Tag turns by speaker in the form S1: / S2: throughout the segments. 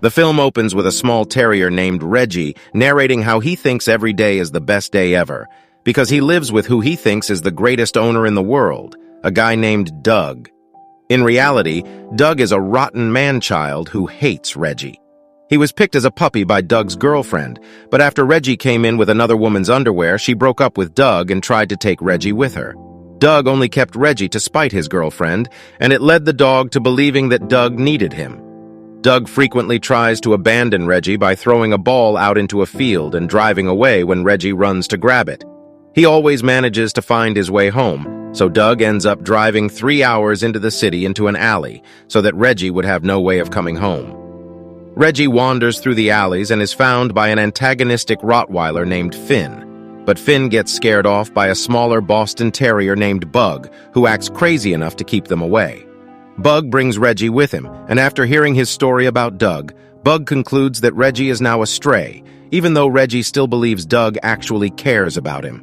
S1: The film opens with a small terrier named Reggie narrating how he thinks every day is the best day ever, because he lives with who he thinks is the greatest owner in the world, a guy named Doug. In reality, Doug is a rotten man-child who hates Reggie. He was picked as a puppy by Doug's girlfriend, but after Reggie came in with another woman's underwear, she broke up with Doug and tried to take Reggie with her. Doug only kept Reggie to spite his girlfriend, and it led the dog to believing that Doug needed him. Doug frequently tries to abandon Reggie by throwing a ball out into a field and driving away when Reggie runs to grab it. He always manages to find his way home, so Doug ends up driving 3 hours into the city into an alley so that Reggie would have no way of coming home. Reggie wanders through the alleys and is found by an antagonistic Rottweiler named Finn, but Finn gets scared off by a smaller Boston Terrier named Bug, who acts crazy enough to keep them away. Bug brings Reggie with him, and after hearing his story about Doug, Bug concludes that Reggie is now a stray, even though Reggie still believes Doug actually cares about him.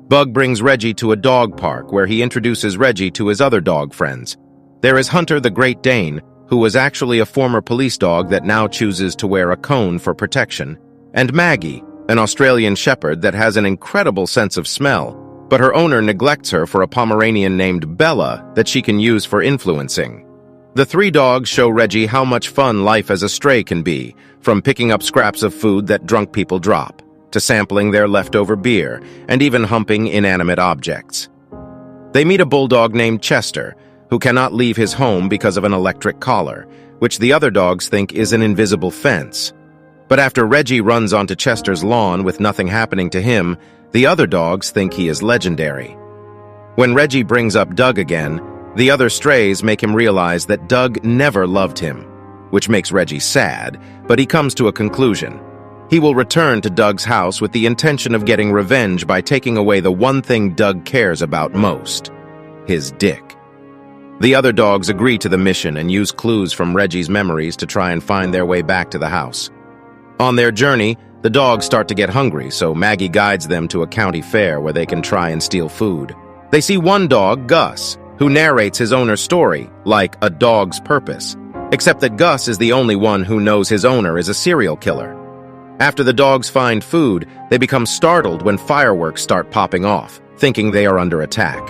S1: Bug brings Reggie to a dog park where he introduces Reggie to his other dog friends. There is Hunter the Great Dane, who was actually a former police dog that now chooses to wear a cone for protection, and Maggie, an Australian shepherd that has an incredible sense of smell, but her owner neglects her for a Pomeranian named Bella that she can use for influencing. The 3 dogs show Reggie how much fun life as a stray can be, from picking up scraps of food that drunk people drop, to sampling their leftover beer, and even humping inanimate objects. They meet a bulldog named Chester, who cannot leave his home because of an electric collar, which the other dogs think is an invisible fence. But after Reggie runs onto Chester's lawn with nothing happening to him, the other dogs think he is legendary. When Reggie brings up Doug again, the other strays make him realize that Doug never loved him, which makes Reggie sad, but he comes to a conclusion. He will return to Doug's house with the intention of getting revenge by taking away the one thing Doug cares about most, his dick. The other dogs agree to the mission and use clues from Reggie's memories to try and find their way back to the house. On their journey, the dogs start to get hungry, so Maggie guides them to a county fair where they can try and steal food. They see one dog, Gus, who narrates his owner's story, like a dog's purpose, except that Gus is the only one who knows his owner is a serial killer. After the dogs find food, they become startled when fireworks start popping off, thinking they are under attack.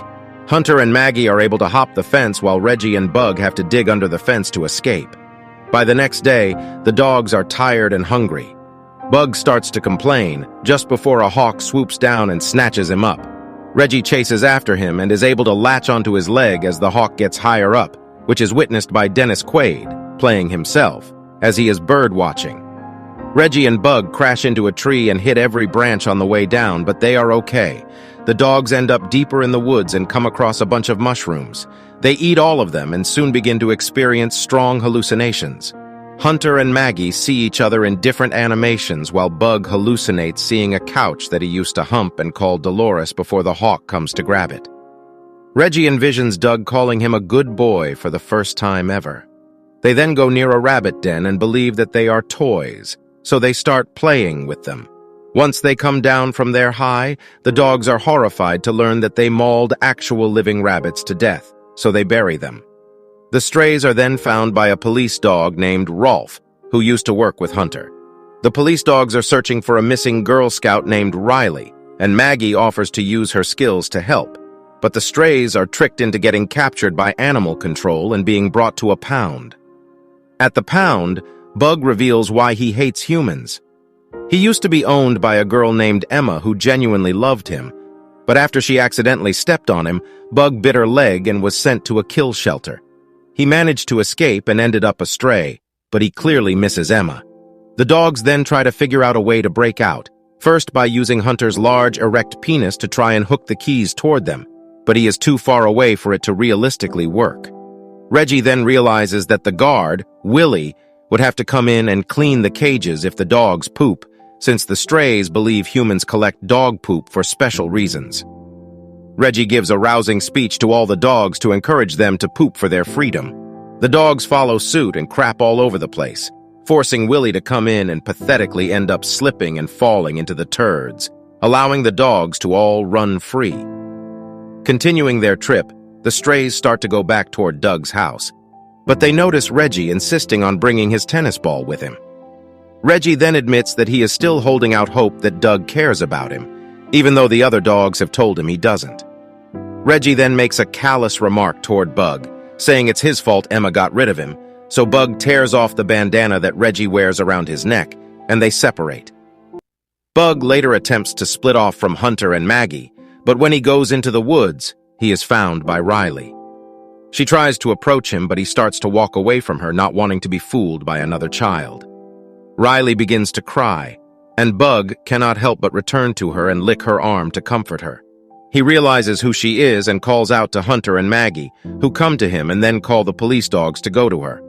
S1: Hunter and Maggie are able to hop the fence while Reggie and Bug have to dig under the fence to escape. By the next day, the dogs are tired and hungry. Bug starts to complain just before a hawk swoops down and snatches him up. Reggie chases after him and is able to latch onto his leg as the hawk gets higher up, which is witnessed by Dennis Quaid, playing himself, as he is bird watching. Reggie and Bug crash into a tree and hit every branch on the way down, but they are okay. The dogs end up deeper in the woods and come across a bunch of mushrooms. They eat all of them and soon begin to experience strong hallucinations. Hunter and Maggie see each other in different animations while Bug hallucinates seeing a couch that he used to hump and call Dolores before the hawk comes to grab it. Reggie envisions Doug calling him a good boy for the first time ever. They then go near a rabbit den and believe that they are toys, so they start playing with them. Once they come down from their high, the dogs are horrified to learn that they mauled actual living rabbits to death, so they bury them. The strays are then found by a police dog named Rolf, who used to work with Hunter. The police dogs are searching for a missing Girl Scout named Riley, and Maggie offers to use her skills to help. But the strays are tricked into getting captured by animal control and being brought to a pound. At the pound, Bug reveals why he hates humans. He used to be owned by a girl named Emma who genuinely loved him, but after she accidentally stepped on him, Bug bit her leg and was sent to a kill shelter. He managed to escape and ended up a stray, but he clearly misses Emma. The dogs then try to figure out a way to break out, first by using Hunter's large, erect penis to try and hook the keys toward them, but he is too far away for it to realistically work. Reggie then realizes that the guard, Willie, would have to come in and clean the cages if the dogs poop, since the strays believe humans collect dog poop for special reasons. Reggie gives a rousing speech to all the dogs to encourage them to poop for their freedom. The dogs follow suit and crap all over the place, forcing Willie to come in and pathetically end up slipping and falling into the turds, allowing the dogs to all run free. Continuing their trip, the strays start to go back toward Doug's house, but they notice Reggie insisting on bringing his tennis ball with him. Reggie then admits that he is still holding out hope that Doug cares about him, even though the other dogs have told him he doesn't. Reggie then makes a callous remark toward Bug, saying it's his fault Emma got rid of him, so Bug tears off the bandana that Reggie wears around his neck, and they separate. Bug later attempts to split off from Hunter and Maggie, but when he goes into the woods, he is found by Riley. She tries to approach him, but he starts to walk away from her, not wanting to be fooled by another child. Riley begins to cry, and Bug cannot help but return to her and lick her arm to comfort her. He realizes who she is and calls out to Hunter and Maggie, who come to him and then call the police dogs to go to her.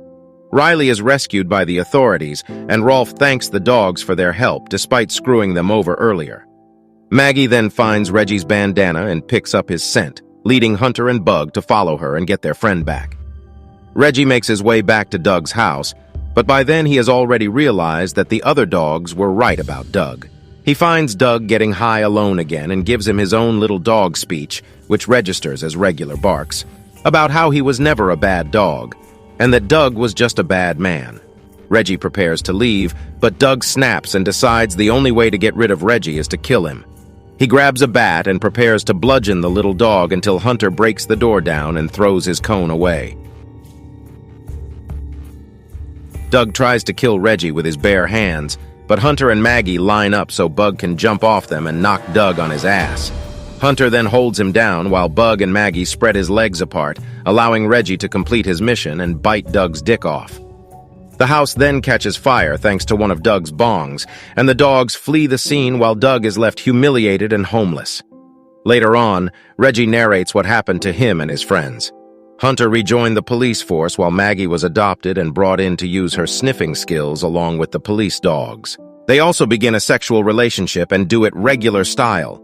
S1: Riley is rescued by the authorities, and Rolf thanks the dogs for their help despite screwing them over earlier. Maggie then finds Reggie's bandana and picks up his scent, leading Hunter and Bug to follow her and get their friend back. Reggie makes his way back to Doug's house, but by then he has already realized that the other dogs were right about Doug. He finds Doug getting high alone again and gives him his own little dog speech, which registers as regular barks, about how he was never a bad dog, and that Doug was just a bad man. Reggie prepares to leave, but Doug snaps and decides the only way to get rid of Reggie is to kill him. He grabs a bat and prepares to bludgeon the little dog until Hunter breaks the door down and throws his cone away. Doug tries to kill Reggie with his bare hands, but Hunter and Maggie line up so Bug can jump off them and knock Doug on his ass. Hunter then holds him down while Bug and Maggie spread his legs apart, allowing Reggie to complete his mission and bite Doug's dick off. The house then catches fire thanks to one of Doug's bongs, and the dogs flee the scene while Doug is left humiliated and homeless. Later on, Reggie narrates what happened to him and his friends. Hunter rejoined the police force while Maggie was adopted and brought in to use her sniffing skills along with the police dogs. They also begin a sexual relationship and do it regular style.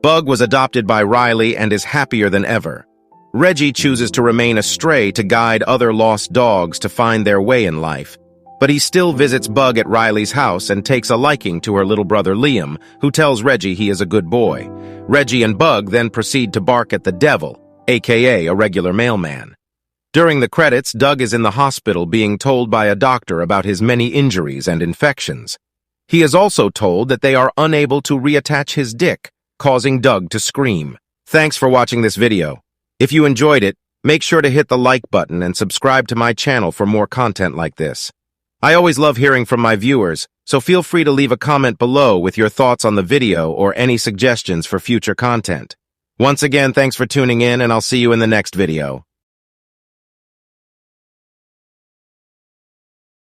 S1: Bug was adopted by Riley and is happier than ever. Reggie chooses to remain a stray to guide other lost dogs to find their way in life, but he still visits Bug at Riley's house and takes a liking to her little brother Liam, who tells Reggie he is a good boy. Reggie and Bug then proceed to bark at the devil, aka a regular mailman. During the credits, Doug is in the hospital being told by a doctor about his many injuries and infections. He is also told that they are unable to reattach his dick, causing Doug to scream. Thanks for watching this video. If you enjoyed it, make sure to hit the like button and subscribe to my channel for more content like this. I always love hearing from my viewers, so feel free to leave a comment below with your thoughts on the video or any suggestions for future content. Once again, thanks for tuning in, and I'll see you in the next video.